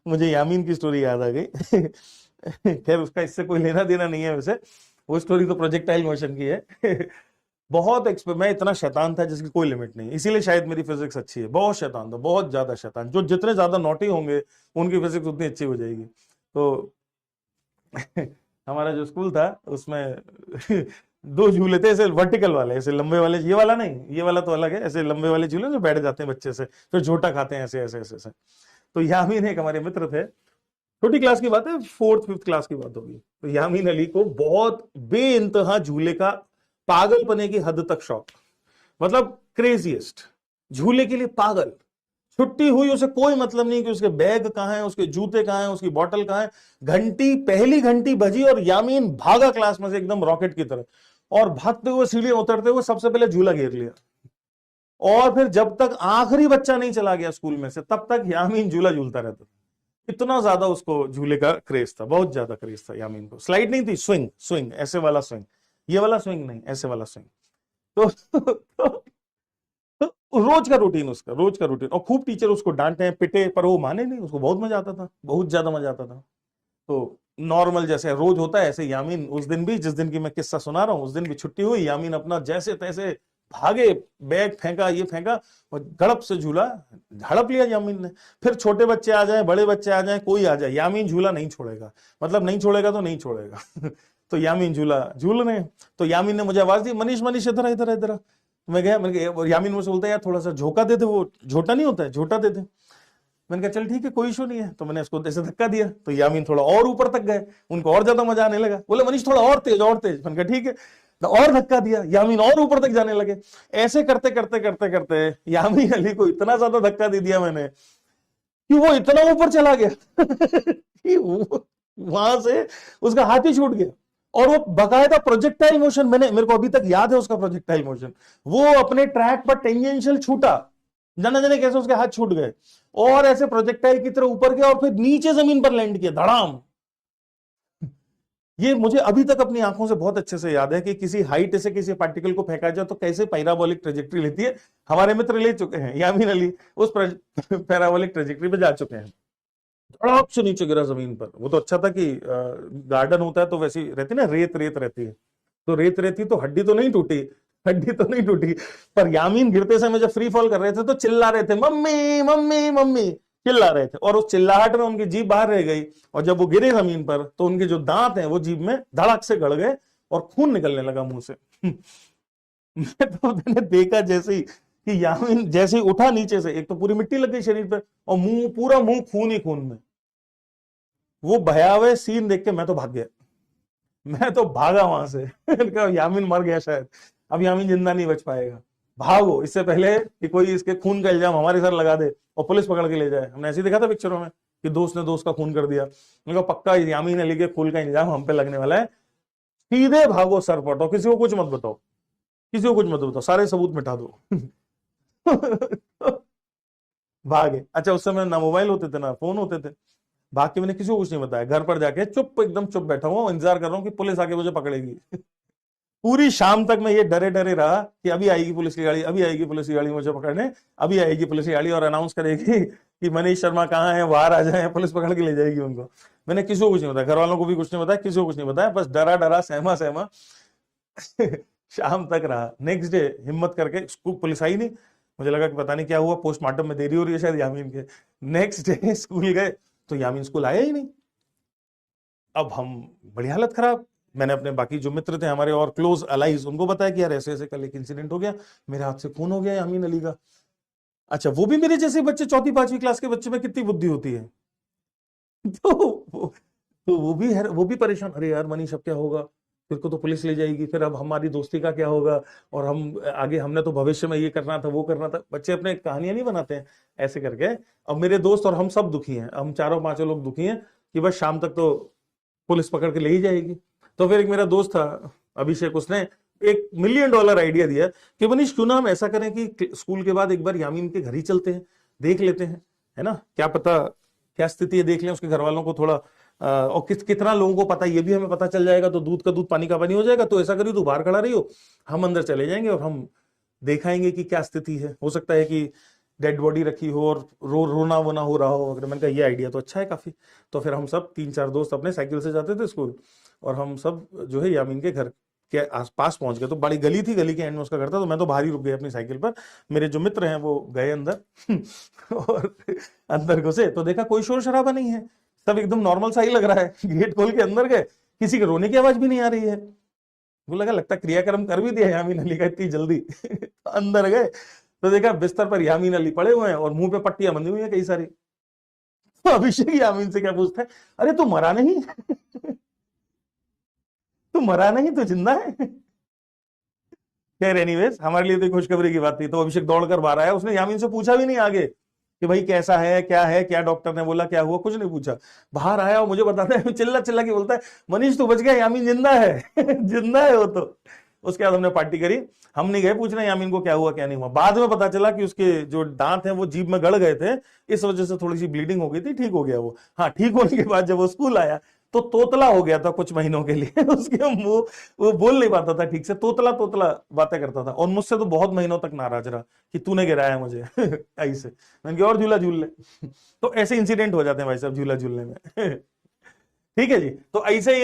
मुझे यामीन की स्टोरी याद आ गई। खैर उसका इससे कोई लेना देना नहीं है वैसे, वो स्टोरी तो प्रोजेक्टाइल मोशन की है। मैं इतना शैतान था जिसकी कोई लिमिट नहीं, इसीलिए शायद मेरी फिजिक्स अच्छी है। बहुत शैतान था, बहुत ज्यादा शैतान। जो जितने ज्यादा नॉटी होंगे उनकी फिजिक्स उतनी अच्छी हो जाएगी। तो हमारा जो स्कूल था उसमें दो झूले थे, ऐसे वर्टिकल वाले, ऐसे लंबे वाले। ये वाला नहीं, ये वाला तो अलग है। ऐसे लंबे वाले झूले जो बैठ जाते हैं बच्चे से, फिर झोटा खाते हैं ऐसे ऐसे ऐसे ऐसे। तो यामीन एक हमारे मित्र थे, छोटी क्लास की बात है, फोर्थ फिफ्थ क्लास की बात होगी। तो यामीन अली को बहुत बेइंतहा झूले का पागलपने की हद तक शौक, मतलब क्रेजीएस्ट, झूले के लिए पागल। छुट्टी हुई उसे कोई मतलब नहीं कि उसके बैग कहां है, उसके जूते कहां है, उसकी बोतल कहां है। पहली घंटी बजी और यामीन भागा क्लास में से एकदम रॉकेट की तरह, और भागते हुए सीढ़ियां उतरते हुए सबसे पहले झूला घेर लिया। और फिर जब तक आखिरी बच्चा नहीं चला गया स्कूल में से, तब तक यामीन झूला झूलता रहता था। इतना ज्यादा उसको झूले का क्रेज था, बहुत ज्यादा क्रेज था यामीन को। स्लाइड नहीं थी, स्विंग, स्विंग ऐसे वाला स्विंग, ये वाला स्विंग नहीं, ऐसे वाला स्विंग। तो रोज का रूटीन उसका, रोज का रूटीन। और खूब टीचर उसको डांटे पिटे, पर वो माने नहीं, उसको बहुत मजा आता था, बहुत ज्यादा मजा आता था। तो नॉर्मल जैसे रोज होता है ऐसे यामीन उस दिन भी, जिस दिन की मैं किस्सा सुना रहा हूं, उस दिन भी छुट्टी हुई, यामीन अपना जैसे तैसे भागे, बैग फेंका, ये फेंका, और गड़प से झूला हड़प लिया यामीन ने। फिर छोटे बच्चे आ जाए, बड़े बच्चे आ जाए, कोई आ जाए, यामीन झूला नहीं छोड़ेगा, मतलब नहीं छोड़ेगा तो नहीं छोड़ेगा। तो यामीन झूला झूल रहे हैं। तो यामीन ने मुझे आवाज दी, मनीष मनीष इधर इधर इधर। तो मैं गया, यामीन मुझसे बोलता है यार थोड़ा सा झोंका दे दे, वो झोटा नहीं होता है, झोटा दे दे। मैंने कहा चल ठीक है, कोई इशू नहीं है। तो मैंने इसको ऐसे धक्का दिया, तो यामीन थोड़ा और ऊपर तक गए, उनको और ज्यादा मजा आने लगा। बोले मनीष थोड़ा और तेज, और तेज। मैंने कहा ठीक है, तो और धक्का दिया, यामीन और ऊपर तक जाने लगे। ऐसे करते करते करते करते यामीन अली को इतना ज्यादा धक्का दे दिया मैंने कि वो इतना ऊपर चला गया कि वहां से उसका हाथ ही छूट गया। और वो बकायदा प्रोजेक्टाइल मोशन, मेरे को अभी तक याद है उसका प्रोजेक्टाइल मोशन। वो अपने ट्रैक पर टेंजेंशियल छूटा, जाने जाने कैसे उसके हाथ छूट गए, और ऐसे प्रोजेक्टाइल की तरह ऊपर गया और फिर नीचे जमीन पर लैंड किया धड़ाम। ये मुझे अभी तक अपनी आंखों से बहुत अच्छे से याद है कि किसी हाइट से किसी पार्टिकल को फेंका जाए तो कैसे पैराबोलिक ट्रेजेक्ट्री लेती है। हमारे मित्र ले चुके हैं, यामीन अली उस पैराबोलिक ट्रेजेक्ट्री पे जा चुके हैं। धड़ाम से नीचे गिरा जमीन पर। वो तो अच्छा था कि गार्डन होता है तो वैसी रहती ना, रेत रेत रहती है, तो रेत रहती तो हड्डी तो नहीं टूटी, हड्डी तो नहीं टूटी। पर यामीन गिरते समय जब फ्री फॉल कर रहे थे तो चिल्ला रहे थे मम्मी मम्मी मम्मी, चिल्ला रहे थे, और उस चिल्लाहट में उनकी जीभ बाहर रह गई। और जब वो गिरे जमीन पर तो उनके जो दांत हैं वो जीभ में धड़क से गड़ गए और खून निकलने लगा मुंह से। मैंने देखा जैसे ही कि यामीन जैसे ही उठा नीचे से, एक तो पूरी मिट्टी लग गई शरीर पर, और मुंह पूरा मुंह खून ही खून में। वो भयावह सीन देख के मैं तो भाग गया, मैं तो भागा वहां से। यामीन मर गया शायद, अब यामीन जिंदा नहीं बच पाएगा, भागो इससे पहले कि कोई इसके खून का इल्जाम हमारे सर लगा दे और पुलिस पकड़ के ले जाए। हमने ऐसे ही देखा था पिक्चरों में कि दोस्त ने दोस्त का खून कर दिया। उनका पक्का यामीन अली के खून का इल्जाम हम पे लगने वाला है, सीधे भागो सर पटो, किसी को कुछ मत बताओ, किसी को कुछ मत बताओ, सारे सबूत मिटा दो। भागे। अच्छा उस समय ना मोबाइल होते थे ना फोन होते थे। भाग के मैंने किसी को कुछ नहीं बताया, घर पर जाके चुप, एकदम चुप बैठा हुआ, इंतजार कर रहा हूँ कि पुलिस आके मुझे पकड़ेगी। पूरी शाम तक मैं ये डरे डरे रहा कि अभी आएगी पुलिस की गाड़ी, अभी आएगी पुलिस की गाड़ी मुझे पकड़ने, अभी आएगी पुलिस की गाड़ी और अनाउंस करेगी कि मनीष शर्मा कहाँ है, बाहर आ जाए, पुलिस पकड़ के ले जाएगी उनको। मैंने किसी को कुछ नहीं बताया, घर वालों को भी कुछ नहीं बताया, किसी को कुछ नहीं बताया, बस डरा डरा सहमा सहमा शाम तक रहा। नेक्स्ट डे हिम्मत करके स्कूल, पुलिस आई नहीं, मुझे लगा कि पता नहीं क्या हुआ, पोस्टमार्टम में देरी हो रही है शायद यामीन के। नेक्स्ट डे स्कूल गए तो यामीन स्कूल आया ही नहीं। अब हम, बड़ी हालत खराब। मैंने अपने बाकी जो मित्र थे हमारे और क्लोज अलाइज, उनको बताया कि यार ऐसे ऐसे कल एक इंसिडेंट हो गया, मेरे हाथ से खून हो गया यामीन अली का। अच्छा वो भी मेरे जैसे बच्चे, चौथी पांचवी क्लास के बच्चे में कितनी बुद्धि होती है। तो वो भी परेशान, अरे यार मनीष अब क्या होगा, फिर को तो पुलिस ले जाएगी, फिर अब हमारी दोस्ती का क्या होगा, और हम आगे, हमने तो भविष्य में ये करना था वो करना था। बच्चे अपने कहानियां नहीं बनाते हैं ऐसे करके। अब मेरे दोस्त और हम सब दुखी हैं, हम चारों पांचों लोग दुखी हैं कि बस शाम तक तो पुलिस पकड़ के ले ही जाएगी। तो फिर एक मेरा दोस्त था अभिषेक, उसने $1 मिलियन आइडिया दिया कि मनीष क्यों ना हम ऐसा करें कि स्कूल के बाद एक बार यामीन के घर ही चलते हैं, देख लेते हैं, है ना, क्या पता क्या स्थिति है, देख लें उसके घर वालों को थोड़ा, और कितना लोगों को पता, ये भी हमें पता चल जाएगा, तो दूध का दूध पानी का पानी हो जाएगा। तो ऐसा करिए तू बाहर खड़ा रही हो, हम अंदर चले जाएंगे और हम दिखाएंगे कि क्या स्थिति है। हो सकता है कि डेड बॉडी रखी हो और रोना वोना हो रहा हो। अगर मैंने कहा ये आइडिया तो अच्छा है काफी। तो फिर हम सब 3-4 दोस्त अपने साइकिल से जाते थे स्कूल, और हम सब जो है यामीन के घर के आसपास पहुंच गए। तो बड़ी गली थी, गली के एंड में उसका घर था, तो मैं तो बाहर ही रुक गया अपनी साइकिल पर। मेरे जो मित्र हैं वो गए अंदर और अंदर घुसे तो देखा कोई शोर शराबा नहीं है, सब एकदम नॉर्मल सा ही लग रहा है। गेट खोल के अंदर गए, किसी के रोने की आवाज भी नहीं आ रही है। वो लगा लगता क्रियाक्रम कर भी दिया यामीन अली का इतनी जल्दी। तो अंदर गए तो देखा बिस्तर पर यामीन अली पड़े हुए हैं और मुंह पे पट्टियां बंधी हुई हैं कई सारी। तो अभिषेक यामीन से क्या पूछता है, अरे तू मरा नहीं? तू मरा नहीं, तू जिंदा है? खैर एनीवेज, हमारे लिए तो खुशखबरी की बात थी। तो अभिषेक दौड़कर बाहर आया, उसने यामीन से पूछा भी नहीं आगे कि भाई कैसा है, क्या डॉक्टर ने बोला, क्या हुआ, कुछ नहीं पूछा। बाहर आया और मुझे बताता है, चिल्ला चिल्ला के बोलता है, मनीष तू बच गया, यामीन जिंदा है। जिंदा है वो तो। उसके बाद हमने पार्टी करी। हम नहीं गए पूछने यामीन को क्या हुआ क्या नहीं हुआ। बाद में पता चला कि उसके जो दांत हैं वो जीभ में गड़ गए थे, इस वजह से थोड़ी सी ब्लीडिंग हो गई थी, ठीक हो गया वो। हाँ, ठीक होने के बाद जब वो स्कूल आया तो तोतला हो गया था कुछ महीनों के लिए। उसके मुंह, वो बोल नहीं पाता था ठीक से, तोतला तोतला बातें करता था, और मुझसे तो बहुत महीनों तक नाराज रहा कि तूने गिराया मुझे। ऐसे मैंने कहा और झूला झूल ले। तो ऐसे इंसिडेंट हो जाते हैं भाई साहब झूला झूलने में। ठीक है जी, तो ऐसे ही